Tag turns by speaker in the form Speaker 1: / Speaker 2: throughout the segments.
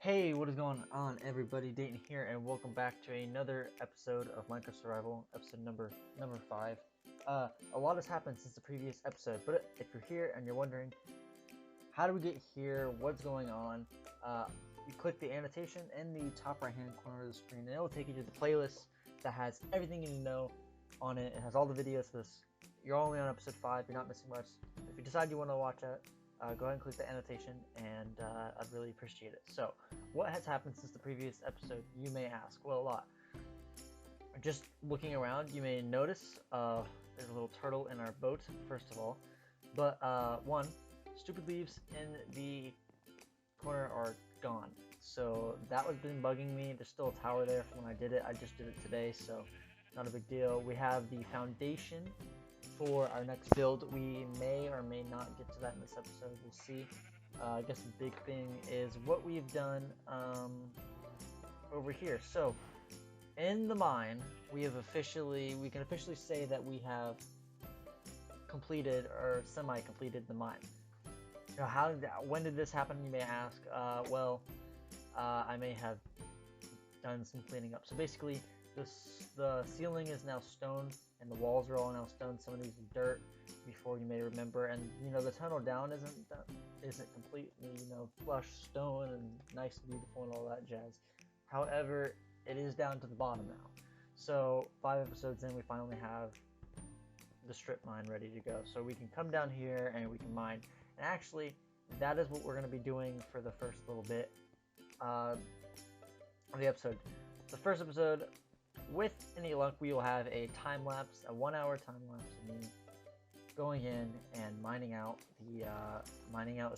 Speaker 1: Hey, what is going on, everybody? Dayton here, and welcome back to another episode of Minecraft Survival, episode number 5. A lot has happened since the previous episode, but if you're here and you're wondering, how do we get here? What's going on? You click the annotation in the top right-hand corner of the screen, and it will take you to the playlist that has everything you need to know on it. It has all the videos for this. You're only on episode 5. You're not missing much. If you decide you want to watch it, go ahead and click the annotation, and I'd really appreciate it. So, what has happened since the previous episode, you may ask? Well, a lot. Just looking around, you may notice there's a little turtle in our boat, first of all. But, one, stupid leaves in the corner are gone. So, that was been bugging me. There's still a tower there from when I did it. I just did it today, so not a big deal. We have the foundation for our next build. We may or may not get to that in this episode. We'll see. I guess the big thing is what we've done over here. So in the mine, we can officially say that we have completed or semi-completed the mine. Now, when did this happen? You may ask. I may have done some cleaning up. So basically, the ceiling is now stone, and the walls are all now stone. Some of these are dirt, before you may remember, and the tunnel down isn't completely flush stone and nice and beautiful and all that jazz. However, it is down to the bottom now. So 5 episodes in, we finally have the strip mine ready to go. So we can come down here and we can mine. And actually, that is what we're going to be doing for the first little bit of the episode. The first episode, with any luck, we will have a time lapse, a 1-hour time lapse of me going in and mining out,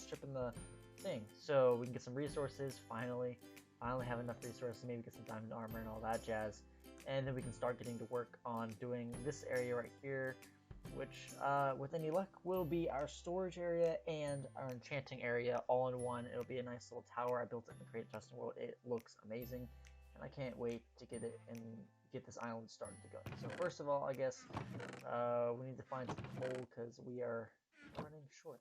Speaker 1: stripping the thing, so we can get some resources. Finally have enough resources, maybe get some diamond armor and all that jazz, and then we can start getting to work on doing this area right here, which with any luck will be our storage area and our enchanting area all in one. It'll be a nice little tower. I built it in the Create Custom World. It looks amazing, and I can't wait to get it and get this island started to go. So first of all, I guess we need to find some coal because we are running short.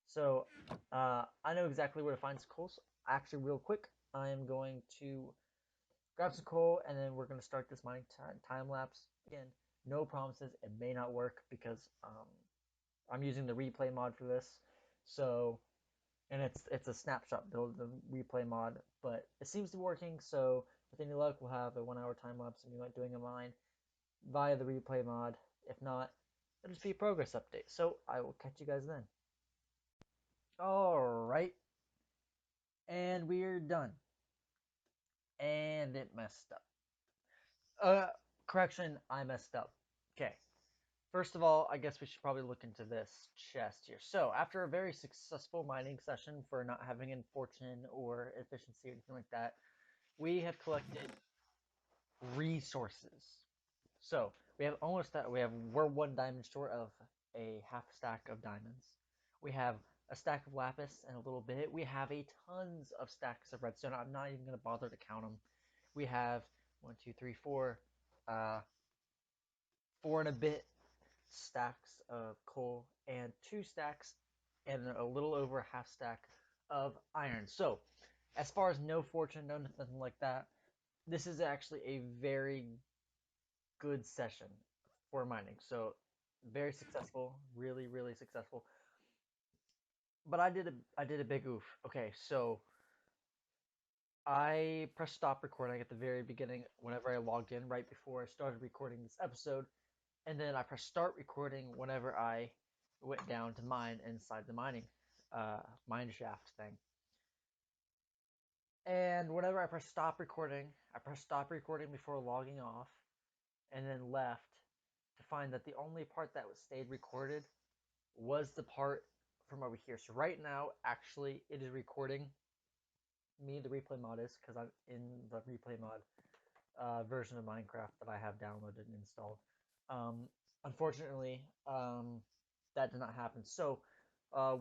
Speaker 1: So I know exactly where to find some coal. So actually, real quick, I am going to grab some coal, and then we're going to start this mining time lapse. Again, no promises. It may not work because I'm using the replay mod for this. So, and it's a snapshot build, the replay mod, but it seems to be working. So with any luck, we'll have a 1-hour time lapse of me doing a mine via the replay mod. If not, it'll just be a progress update. So I will catch you guys then. Alright. And we're done. And it messed up. Correction, I messed up. Okay. First of all, I guess we should probably look into this chest here. So, after a very successful mining session for not having any fortune or efficiency or anything like that, we have collected resources. So, we're 1 diamond short of a half stack of diamonds. We have a stack of lapis and a little bit. We have a tons of stacks of redstone. I'm not even going to bother to count them. We have 1, 2, 3, 4, 4 and a bit stacks of coal and 2 stacks and a little over a half stack of iron. So, as far as no fortune, no nothing like that, this is actually a very good session for mining. So, very successful, really, really successful. But I did a big oof. Okay, so I pressed stop recording at the very beginning whenever I logged in, right before I started recording this episode, and then I pressed start recording whenever I went down to mine inside the mine shaft thing. And whenever I pressed stop recording before logging off, and then left to find that the only part that was stayed recorded was the part from over here. So right now, actually, it is recording me, the replay mod is, because I'm in the replay mod version of Minecraft that I have downloaded and installed. Unfortunately, that did not happen. So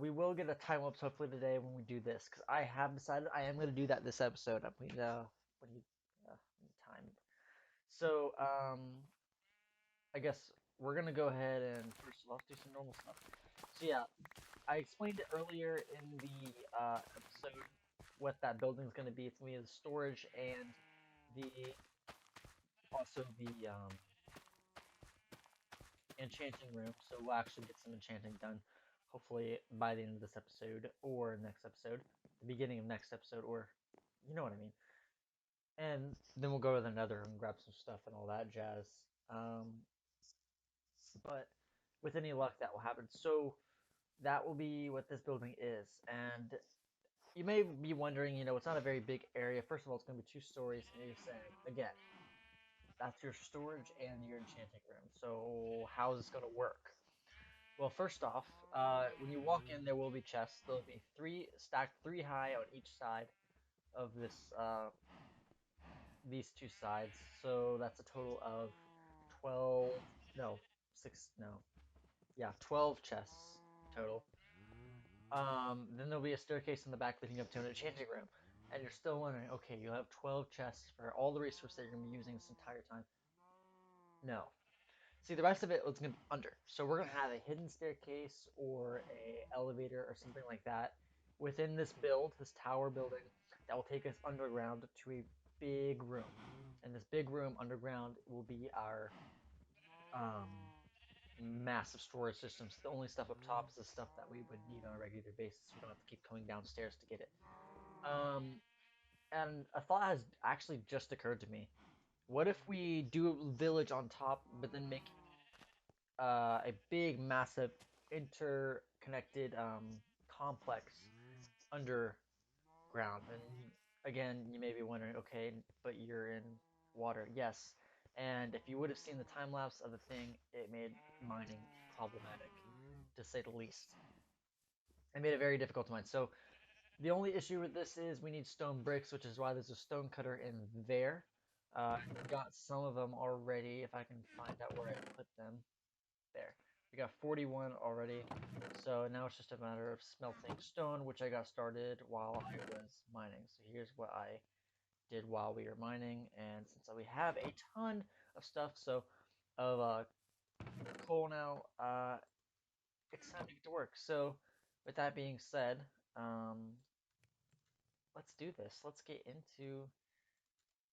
Speaker 1: we will get a time lapse hopefully today when we do this, because I have decided I am going to do that this episode. I'm going to time. So I guess we're going to go ahead and first of all do some normal stuff. So yeah, I explained it earlier in the episode what that building is going to be. It's going to be the storage and the also the enchanting room. So we'll actually get some enchanting done, hopefully by the end of this episode or next episode, the beginning of next episode, or you know what I mean. And then we'll go to the Nether and grab some stuff and all that jazz. But with any luck, that will happen. So that will be what this building is. And you may be wondering, it's not a very big area. First of all, it's going to be 2 stories, and you're saying, again, that's your storage and your enchanting room. So how is this going to work? Well, first off, when you walk in, there will be chests. There'll be 3 stacked 3 high on each side of this these 2 sides. So that's a total of 12, no, 6, no, yeah, 12 chests total. Then there'll be a staircase in the back leading up to an enchanting room. And you're still wondering, okay, you have 12 chests for all the resources that you're going to be using this entire time. No. See, the rest of it was going to be under. So we're going to have a hidden staircase or a elevator or something like that within this build, this tower building, that will take us underground to a big room. And this big room underground will be our massive storage systems. The only stuff up top is the stuff that we would need on a regular basis. We don't have to keep coming downstairs to get it. And a thought has actually just occurred to me. What if we do a village on top, but then make a big, massive, interconnected complex underground? And again, you may be wondering, okay, but you're in water. Yes. And if you would have seen the time lapse of the thing, it made mining problematic, to say the least. It made it very difficult to mine. So the only issue with this is we need stone bricks, which is why there's a stone cutter in there. I've got some of them already, if I can find out where I put them. There. We got 41 already. So now it's just a matter of smelting stone, which I got started while I was mining. So here's what I did while we were mining. And since we have a ton of stuff, of coal now, it's time to get to work. So with that being said, let's do this. Let's get into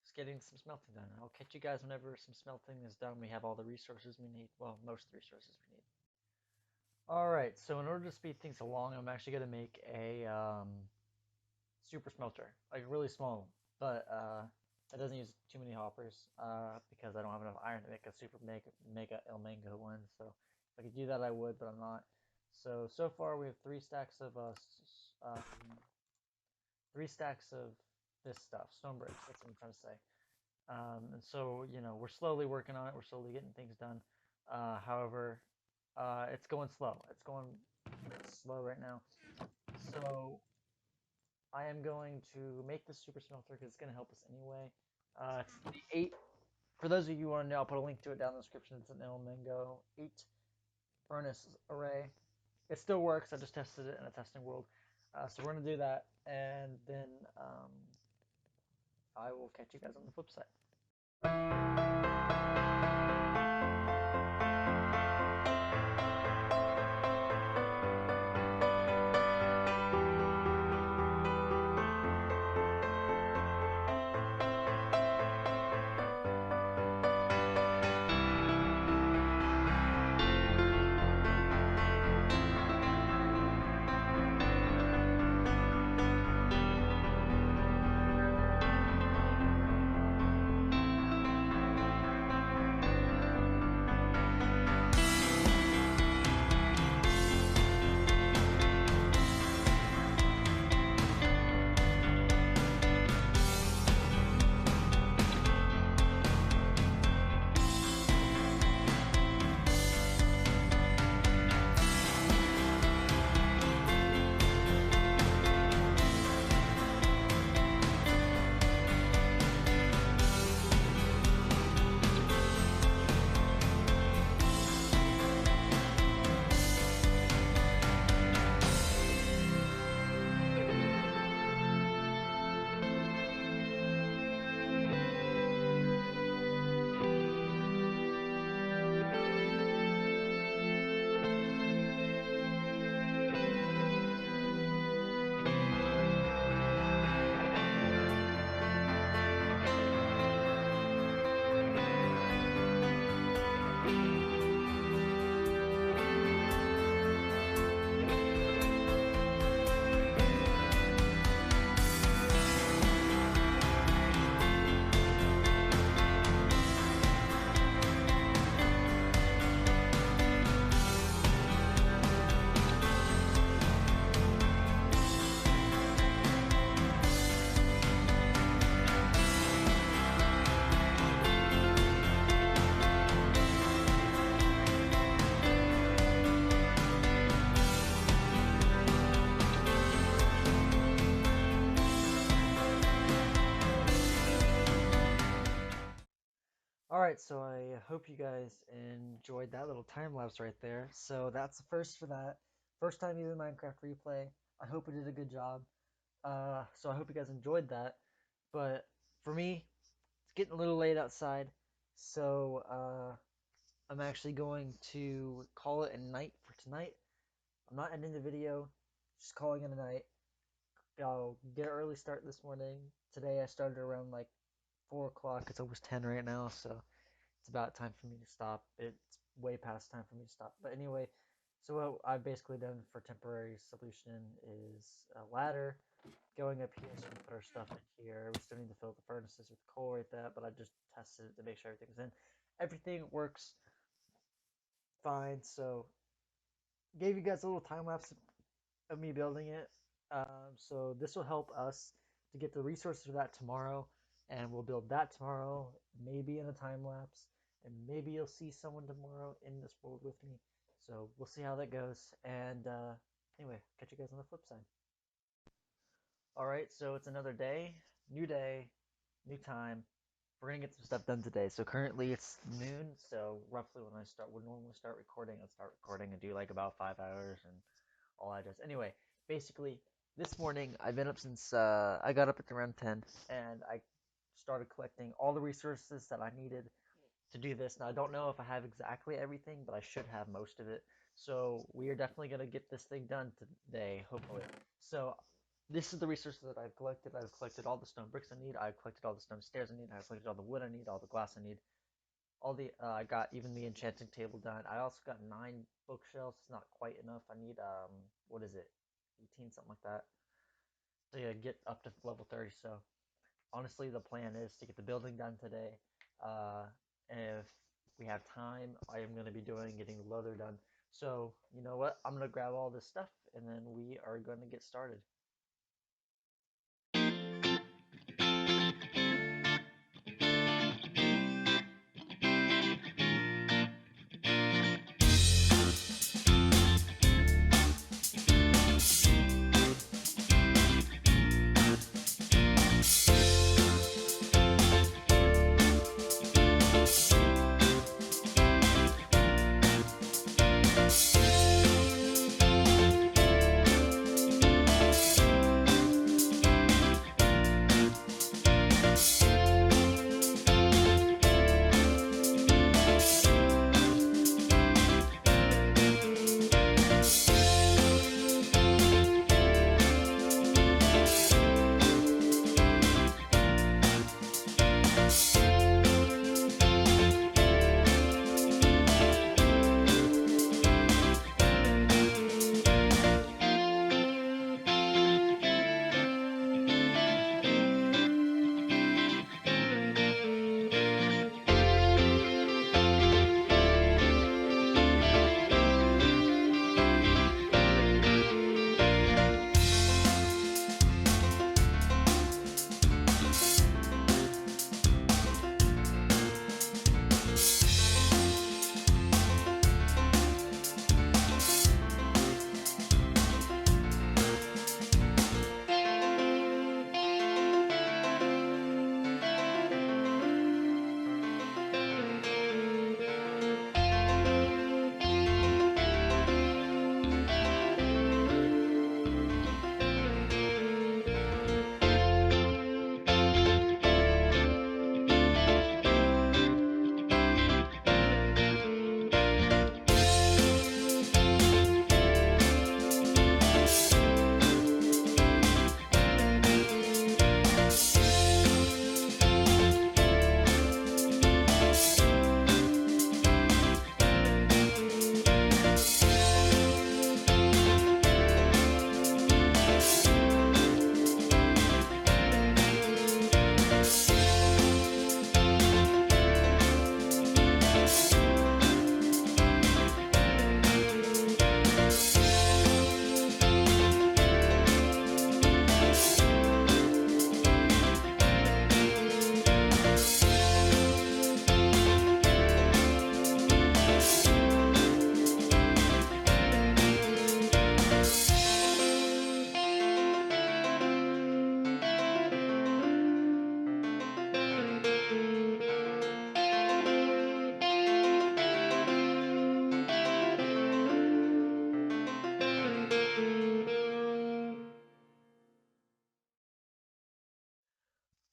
Speaker 1: just getting some smelting done. I'll catch you guys whenever some smelting is done. We have all the resources we need. Well, most of the resources we need. Alright, so in order to speed things along, I'm actually going to make a super smelter. Like a really small one. But it doesn't use too many hoppers because I don't have enough iron to make a super mega El Mango one. So if I could do that, I would, but I'm not. So far we have 3 stacks of 3 stacks of this stuff, stone bricks. That's what I'm trying to say. And so, we're slowly working on it. We're slowly getting things done. However, it's going slow. It's going slow right now. So I am going to make this super smelter because it's going to help us anyway. It's the 8. For those of you who want to know, I'll put a link to it down in the description. It's an El Mango 8 furnace array. It still works. I just tested it in a testing world. So we're going to do that, and then I will catch you guys on the flip side. Alright, so I hope you guys enjoyed that little time lapse right there. So that's the first for that. First time using Minecraft Replay. I hope it did a good job. So I hope you guys enjoyed that. But for me, it's getting a little late outside. So I'm actually going to call it a night for tonight. I'm not ending the video, just calling it a night. I'll get an early start this morning. Today I started around like 4 o'clock. It's almost 10 right now, so it's about time for me to stop. It's way past time for me to stop. But anyway, so what I've basically done for temporary solution is a ladder going up here, so we put our stuff in here. We still need to fill the furnaces with coal right there, but I just tested it to make sure everything's in. Everything works fine, so gave you guys a little time lapse of me building it. So this will help us to get the resources for that tomorrow, and we'll build that tomorrow, maybe in a time lapse, and maybe you'll see someone tomorrow in this world with me. So we'll see how that goes. And anyway, catch you guys on the flip side. All right, so it's another day, new time. We're gonna get some stuff done today. So currently it's noon, so roughly when I would normally start recording, I'd start recording and do like about 5 hours and all that does. Anyway, basically, this morning I've been up since I got up at around 10, and I started collecting all the resources that I needed to do this. Now I don't know if I have exactly everything, but I should have most of it. So we are definitely gonna get this thing done today, hopefully. So this is the resources that I've collected. I've collected all the stone bricks I need. I've collected all the stone stairs I need. I've collected all the wood I need, all the glass I need. All the I got even the enchanting table done. I also got 9 bookshelves. It's not quite enough. I need what is it, 18 something like that to get up to level 30. So honestly, the plan is to get the building done today. If we have time, I am going to be getting the leather done. So you know what? I'm gonna grab all this stuff and then we are going to get started.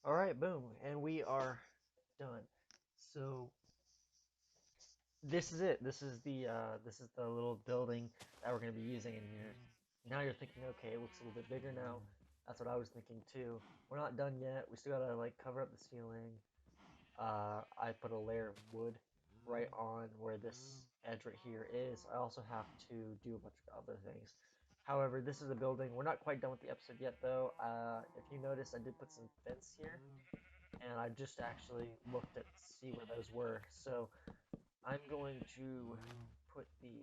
Speaker 1: All right, boom, and we are done. So this is it. This is the little building that we're gonna be using in here. Now you're thinking, okay, it looks a little bit bigger now. That's what I was thinking too. We're not done yet. We still gotta like cover up the ceiling. I put a layer of wood right on where this edge right here is. I also have to do a bunch of other things. However, this is a building. We're not quite done with the episode yet, though. If you notice, I did put some fence here, and I just actually looked at see where those were. So I'm going to put the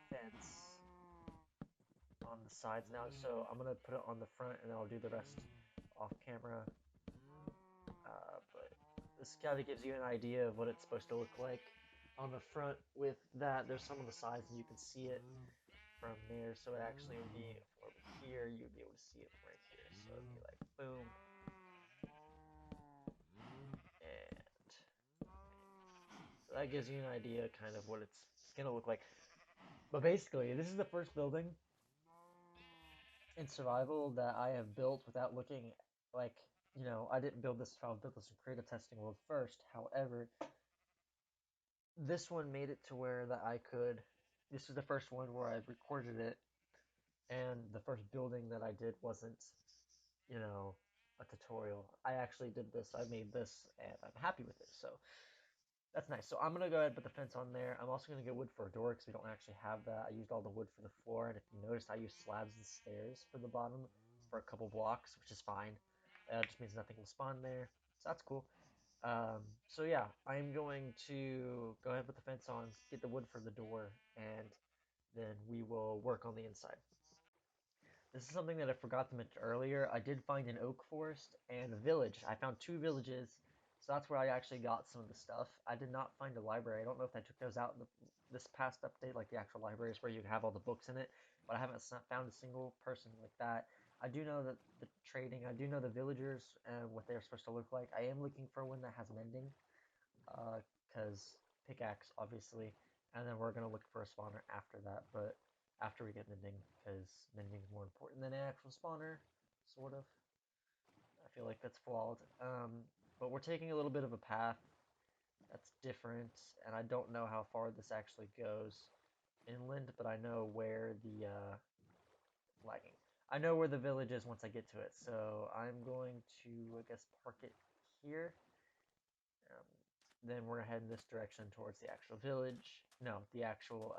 Speaker 1: fence on the sides now. So I'm gonna put it on the front, and I'll do the rest off camera. But this kind of gives you an idea of what it's supposed to look like on the front. With that, there's some on the sides, and you can see it from there. So it actually would be from over here. You'd be able to see it from right here. So it'd be like boom, and so that gives you an idea kind of what it's gonna look like. But basically, this is the first building in survival that I have built without looking like, I didn't build this I built this in creative testing world first. However, this one made it to where that I could. This is the first one where I've recorded it, and the first building that I did wasn't, you know, a tutorial. I actually did this. I made this, and I'm happy with it. So that's nice. So I'm gonna go ahead and put the fence on there. I'm also gonna get wood for a door because we don't actually have that. I used all the wood for the floor, and if you noticed, I used slabs and stairs for the bottom for a couple blocks, which is fine. It just means nothing will spawn there, so that's cool. So yeah, I'm going to go ahead and put the fence on, get the wood for the door, and then we will work on the inside. This is something that I forgot to mention earlier. I did find an oak forest and a village. I found two villages, so that's where I actually got some of the stuff. I did not find a library. I don't know if I took those out in this past update, like the actual libraries where you have all the books in it, but I haven't found a single person like that. I do know that the trading, I do know the villagers and what they're supposed to look like. I am looking for one that has mending, because pickaxe, obviously, and then we're gonna look for a spawner after that. But after we get mending, because mending is more important than an actual spawner, sort of. I feel like that's flawed. But we're taking a little bit of a path that's different, and I don't know how far this actually goes inland, but I know where the lagging. I know where the village is once I get to it, so I'm going to, I guess, park it here. Um, then we're gonna head in this direction towards the actual village. No, the actual,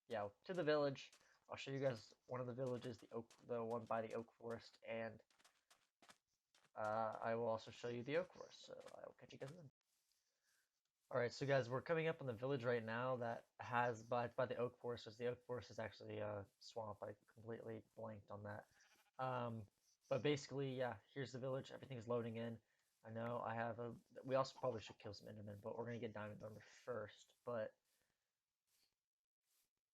Speaker 1: yeah, to the village. I'll show you guys one of the villages, the one by the oak forest, and I will also show you the oak forest. So I will catch you guys then. All right, so guys, we're coming up on the village right now that has by the oak forest. The oak forest is actually a swamp. I completely blanked on that. But basically, yeah, here's the village. Everything's loading in. I know I have a. We also probably should kill some Endermen, but we're gonna get diamond armor first. But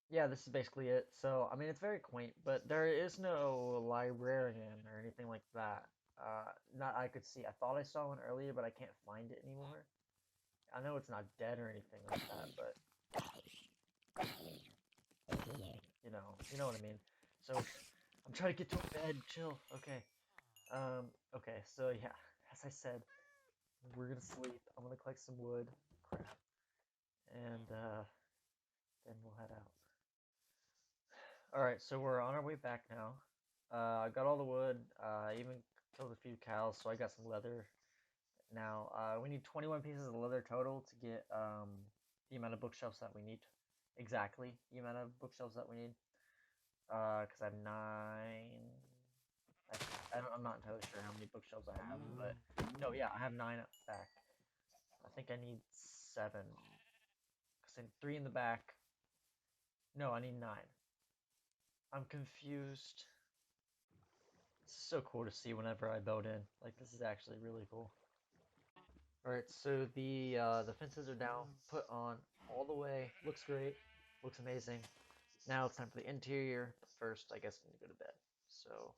Speaker 1: yeah, this is basically it. So I mean, it's very quaint, but there is no librarian or anything like that. Not I could see. I thought I saw one earlier, but I can't find it anymore. I know it's not dead or anything like that, but you know what I mean. So I'm trying to get to a bed. Chill. Okay. Okay. So yeah, as I said, we're gonna sleep. I'm gonna collect some wood. Crap. And then we'll head out. All right. So we're on our way back now. I got all the wood. I even killed a few cows, so I got some leather now. We need 21 pieces of leather total to get the amount of bookshelves that we need. Exactly the amount of bookshelves that we need. Because I have 9. I'm not entirely sure how many bookshelves I have, but no, yeah, I have 9 back. I think I need 7. Because I need 3 in the back. No, I need 9. I'm confused. It's so cool to see whenever I build in. Like, this is actually really cool. Alright, so the fences are now put on all the way. Looks great. Looks amazing. Now it's time for the interior. But first, I guess I need to go to bed. So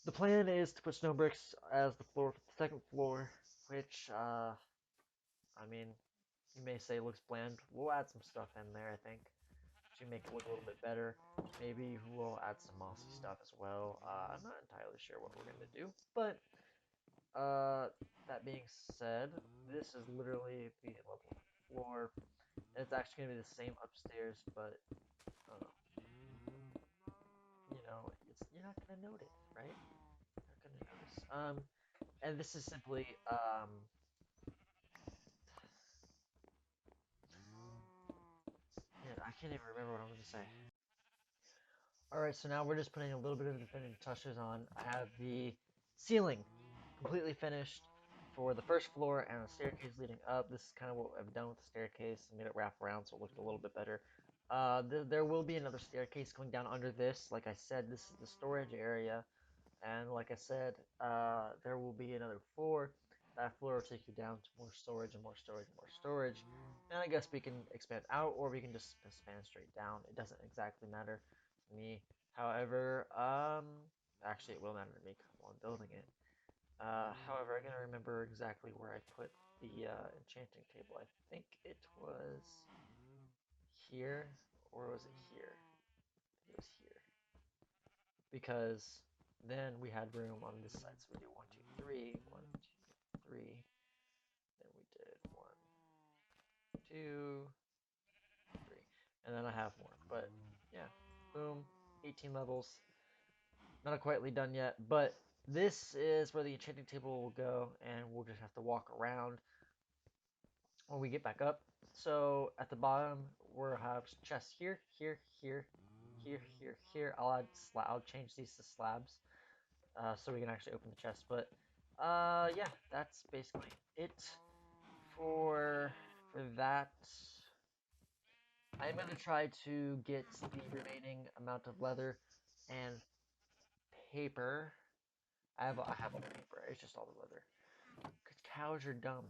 Speaker 1: the plan is to put snow bricks as the floor for the second floor, which I mean, you may say looks bland. We'll add some stuff in there, I think, to make it look a little bit better. Maybe we'll add some mossy stuff as well. I'm not entirely sure what we're gonna do, but that being said, this is literally the level floor. It's actually gonna be the same upstairs, but uh, you're not gonna notice, right? You're not gonna notice. And this is simply yeah, I can't even remember what I was gonna say. All right, so now we're just putting a little bit of the finishing touches on. I have the ceiling completely finished for the first floor and the staircase leading up. This is kind of what I've done with the staircase. I made it wrap around so it looked a little bit better. There will be another staircase going down under this. Like I said, this is the storage area. And like I said, there will be another floor. That floor will take you down to more storage and more storage and more storage. And I guess we can expand out or we can just expand straight down. It doesn't exactly matter to me. However, actually it will matter to me while I'm building it. However, I gotta remember exactly where I put the enchanting table. I think it was here, or was it here? I think it was here. Because then we had room on this side. So we do 1, 2, 3, 1, 2, 3. Then we did 1, 2, 3. And then I have more. But yeah, boom, 18 levels. Not quite done yet, but this is where the enchanting table will go, and we'll just have to walk around when we get back up. So at the bottom, we'll have chests here, here, here, here, here, here. I'll change these to slabs, so we can actually open the chest. But yeah, that's basically it for that. I'm gonna try to get the remaining amount of leather and paper. I have all the paper. It's just all the leather. Cause cows are dumb.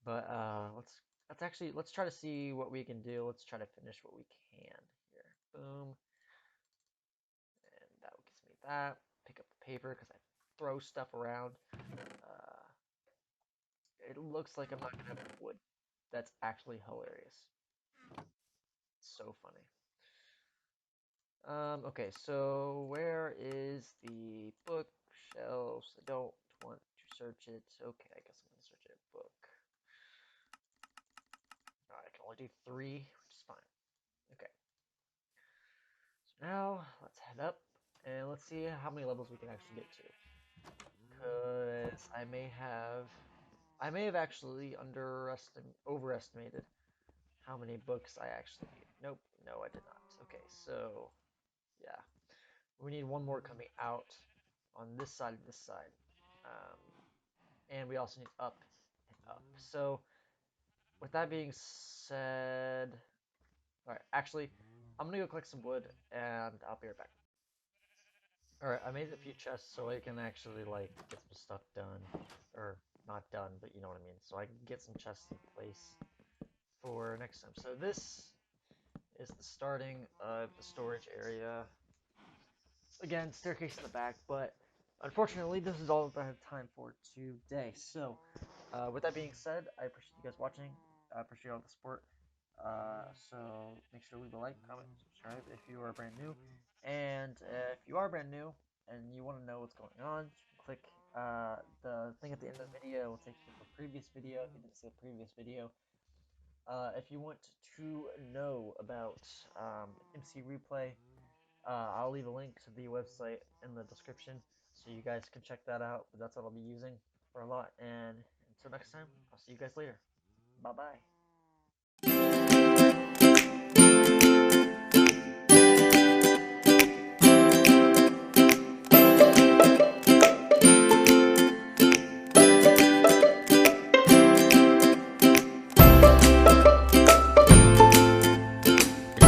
Speaker 1: But let's try to see what we can do. Let's try to finish what we can here. Boom. And that gives me that. Pick up the paper because I throw stuff around. It looks like I'm not gonna have wood. That's actually hilarious. So funny. Okay, so where is the bookshelves? I don't want to search it. Okay, I guess I'm gonna search it. Book. Alright, I can only do 3, which is fine. Okay. So now let's head up and let's see how many levels we can actually get to. Cause I may have actually overestimated how many books I actually need. Nope, no, I did not. Okay, so yeah, we need one more coming out on this side and this side, um, and we also need up and up. So with that being said, all right, actually, I'm gonna go collect some wood and I'll be right back. All right, I made a few chests so I can actually like get some stuff done, or not done, but you know what I mean. So I can get some chests in place for next time. So this is the starting of the storage area. Again, staircase in the back, but unfortunately, this is all I have time for today. So, with that being said, I appreciate you guys watching. I appreciate all the support. So make sure to leave a like, comment, subscribe if you are brand new. And if you are brand new and you want to know what's going on, you can click the thing at the end of the video. It will take you to the previous video if you didn't see the previous video. If you want to know about MC Replay, I'll leave a link to the website in the description so you guys can check that out. But that's what I'll be using for a lot. And until next time, I'll see you guys later. Bye bye.